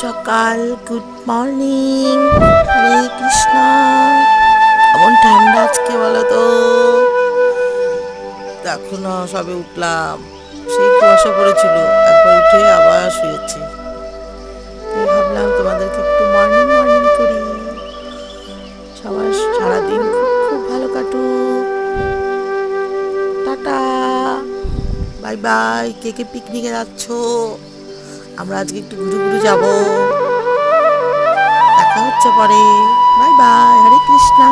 সকাল, good morning, হরে কৃষ্ণ। এমন ঠান্ডা আজকে বলো তো। দেখো না, সবে উঠলাম, সেই কুয়াশা পড়েছিল, একবার উঠে আবার শুয়েছি। ভাবলাম তোমাদেরকে একটু মর্নিং মর্নিং করি। সবার সারাদিন খুব খুব ভালো কাটুক। Ta ta, bye bye. কে কে পিকনিকে যাচ্ছ? আমরা আজকে একটু ঘুরে ঘুরে যাবো। দেখা হচ্ছে পরে। বাই বাই, হরে কৃষ্ণা।